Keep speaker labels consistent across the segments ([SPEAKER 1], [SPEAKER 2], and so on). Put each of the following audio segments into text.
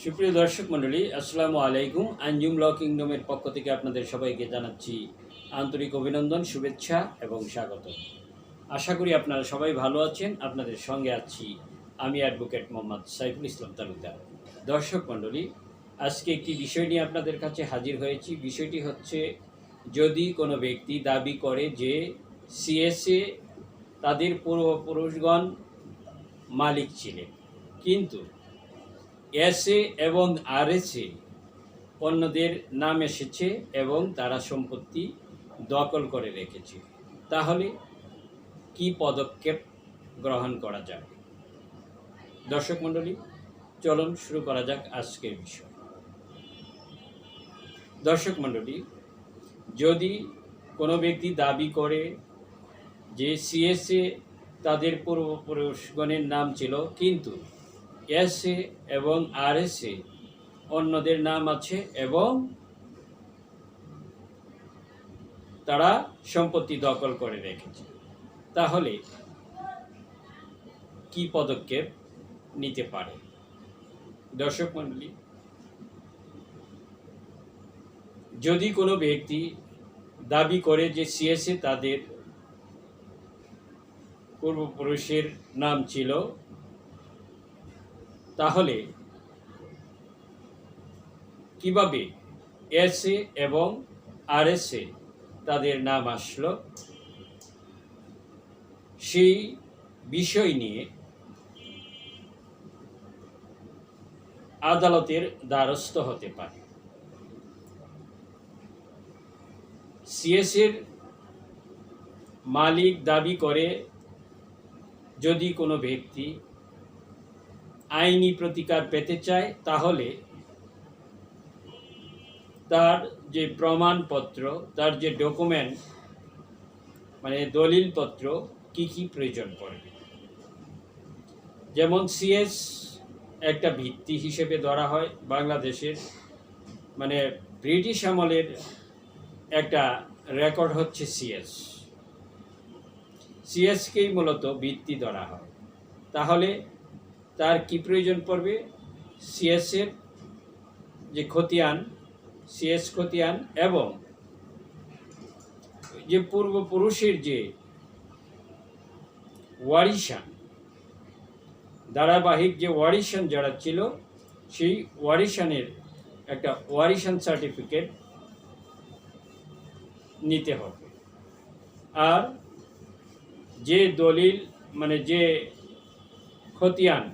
[SPEAKER 1] সুপ্রিয় দর্শক মণ্ডলী, আসসালামু আলাইকুম। আঞ্জুম ল কিংডমের পক্ষ থেকে আপনাদের সবাইকে জানাচ্ছি আন্তরিক অভিনন্দন, শুভেচ্ছা এবং স্বাগত। আশা করি আপনারা সবাই ভালো আছেন। আপনাদের সঙ্গে আছি আমি অ্যাডভোকেট মোহাম্মদ সাইফুল ইসলাম তালুকদার। দর্শক মণ্ডলী, আজকে একটি বিষয় নিয়ে আপনাদের কাছে হাজির হয়েছি। বিষয়টি হচ্ছে, যদি কোনো ব্যক্তি দাবি করে যে সিএসএ তাদের পূর্বপুরুষগণ মালিক ছিলেন, কিন্তু এসএ এবং আরএসএ অন্যদের নাম এসেছে এবং তারা সম্পত্তি দখল করে রেখেছে, তাহলে কি পদক্ষেপ গ্রহণ করা যাবে? দর্শক মণ্ডলী, চলুন শুরু করা যাক আজকের বিষয়। দর্শক মণ্ডলী, যদি কোনো ব্যক্তি দাবি করে যে সিএসএ তাদের পূর্বপুরুষগণের নাম ছিল, কিন্তু এসএ এবং আরএসএ অন্যদের নাম আছে এবং তারা সম্পত্তি দখল করে রেখেছে, তাহলে কি পদক্ষেপ নিতে পারে? দর্শক মণ্ডলী, যদি কোনো ব্যক্তি দাবি করে যে সিএসএ তাদের পূর্বপুরুষের নাম ছিল, তাহলে কিভাবে এসএ এবং আরএসএ তাদের নাম আসলো, সেই বিষয় নিয়ে আদালতের দ্বারস্থ হতে পারে। সিএসএর মালিক দাবি করে যদি কোনো ব্যক্তি আইনি প্রতিকার পেতে চায়, তাহলে তার যে প্রমাণপত্র, তার যে ডকুমেন্ট মানে দলিলপত্র কি কি প্রয়োজন পড়বে, যেমন সিএস একটা ভিত্তি হিসেবে ধরা হয় বাংলাদেশের, মানে ব্রিটিশ আমলের একটা রেকর্ড হচ্ছে সিএসকেই মূলত ভিত্তি ধরা হয়। তাহলে তার কি প্রয়োজন পড়বে? সিএসের যে খতিয়ান, সিএস খতিয়ান এবং যে পূর্বপুরুষের যে ওয়ারিশান, ধারাবাহিক যে ওয়ারিশান যারা ছিল, সেই ওয়ারিশানের একটা ওয়ারিশান সার্টিফিকেট নিতে হবে। আর যে দলিল মানে যে খতিয়ান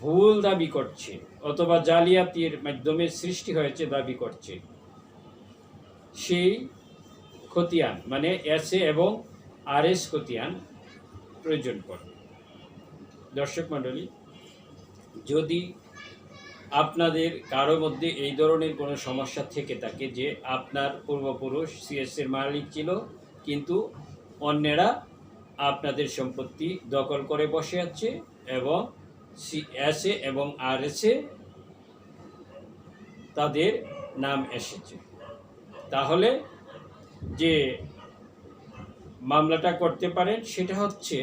[SPEAKER 1] ভুল দাবি করছে অথবা জালিয়াতির মাধ্যমে সৃষ্টি হয়েছে দাবি করছে, সেই খতিয়ান মানে এসএ এবং আরএস খতিয়ান প্রয়োজন পড়ে। দর্শক মণ্ডলী, যদি আপনাদের কারো মধ্যে এই ধরনের কোনো সমস্যা থেকে থাকে যে আপনার পূর্বপুরুষ সিএসের মালিক ছিল, কিন্তু অন্যেরা আপনাদের সম্পত্তি দখল করে বসে আছে এবং এসএ এবং আরএসএ তাদের নাম এসেছে, তাহলে যে মামলাটা করতে পারেন সেটা হচ্ছে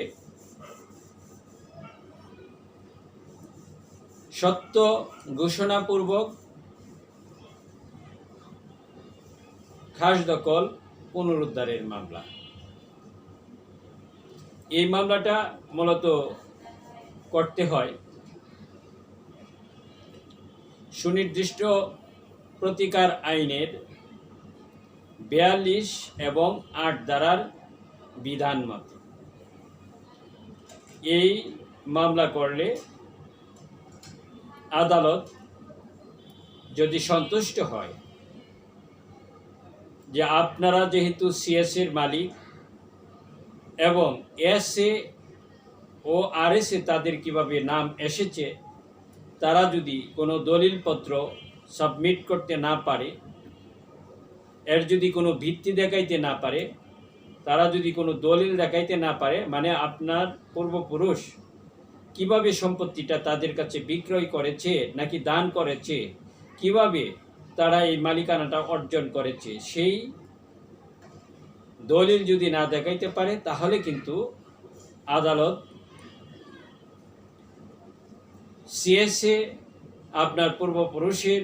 [SPEAKER 1] সত্য ঘোষণাপূর্বক খাসদখল পুনরুদ্ধারের মামলা। এই মামলাটা মূলত করতে হয় সুনির্দিষ্ট প্রতিকার আইনের 42 এবং 8 ধারার বিধান মতে। এই মামলা করলে আদালত যদি সন্তুষ্ট হয় যে আপনারা যেহেতু সিএসের মালিক এবং এসএ ও আরএসএ তাদের কিভাবে নাম এসেছে, তারা যদি কোনো দলিলপত্র সাবমিট করতে না পারে, এর যদি কোনো ভিত্তি দেখাইতে না পারে, তারা যদি কোনো দলিল দেখাইতে না পারে, মানে আপনার পূর্বপুরুষ কিভাবে সম্পত্তিটা তাদের কাছে বিক্রয় করেছে নাকি দান করেছে, কিভাবে তারা এই মালিকানাটা অর্জন করেছে, সেই দলিল যদি না দেখাইতে পারে, তাহলে কিন্তু আদালত সিএসএ আপনার পূর্বপুরুষের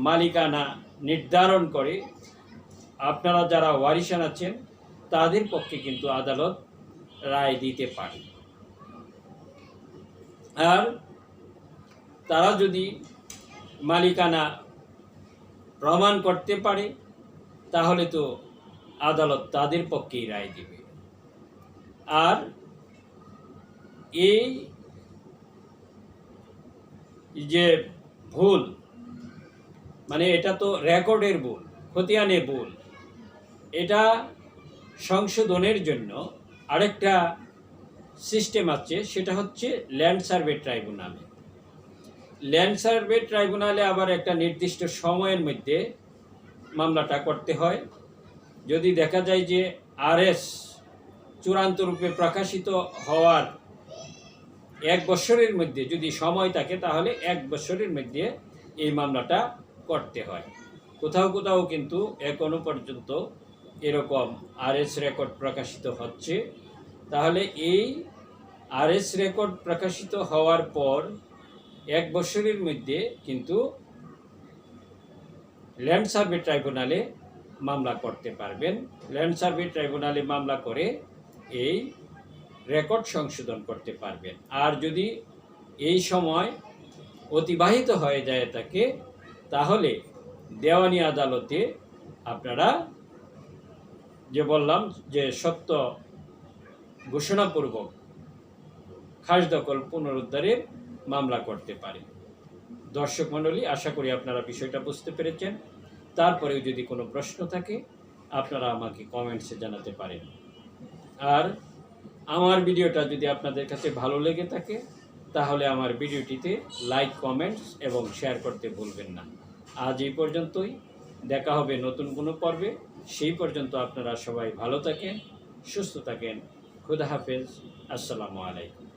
[SPEAKER 1] মালিকানা নির্ধারণ করে আপনারা যারা ওয়ারিশান আছেন তাদের পক্ষে কিন্তু আদালত রায় দিতে পারে। আর তারা যদি মালিকানা প্রমাণ করতে পারে তাহলে তো আদালত তাদের পক্ষেই রায় দেবে। আর এই যে ভুল, মানে এটা তো রেকর্ডের ভুল, খতিয়ানে ভুল, এটা সংশোধনের জন্য আরেকটা সিস্টেম আছে, সেটা হচ্ছে ল্যান্ড সার্ভে ট্রাইব্যুনালে। ল্যান্ড সার্ভে ট্রাইব্যুনালে আবার একটা নির্দিষ্ট সময়ের মধ্যে মামলাটা করতে হয়। যদি দেখা যায় যে আরএস চূড়ান্ত রূপে প্রকাশিত হওয়ার 1 বছরের মধ্যে যদি সময় থাকে তাহলে 1 বছরের মধ্যে এই মামলাটা করতে হয়। কোথাও কোথাও কিন্তু এখনো পর্যন্ত এরকম আরএস রেকর্ড প্রকাশিত হচ্ছে। তাহলে এই আরএস রেকর্ড প্রকাশিত হওয়ার পর 1 বছরের মধ্যে কিন্তু ল্যান্ড সার্ভে ট্রাইব্যুনালে মামলা করতে পারবেন। ল্যান্ড সার্ভে ট্রাইব্যুনালে মামলা করে এই রেকর্ড সংশোধন করতে পারবেন। আর যদি এই সময় অতিবাহিত হয়ে যায় থাকে তাহলে দেওয়ানি আদালতে আপনারা যে বললাম যে সত্য ঘোষণাপূর্বক খাসদখল পুনরুদ্ধারের মামলা করতে পারে। দর্শক মণ্ডলী, আশা করি আপনারা বিষয়টা বুঝতে পেরেছেন। তারপরেও যদি কোনো প্রশ্ন থাকে আপনারা আমাকে কমেন্টসে জানাতে পারেন। আর আমার ভিডিওটা যদি আপনাদের কাছে ভালো লেগে থাকে তাহলে আমার ভিডিওটিতে লাইক, কমেন্টস এবং শেয়ার করতে ভুলবেন না। আজ এই পর্যন্তই, দেখা হবে নতুন কোনো পর্বে। সেই পর্যন্ত আপনারা সবাই ভালো থাকেন, সুস্থ থাকেন। খুদা হাফেজ। আসসালামু আলাইকুম।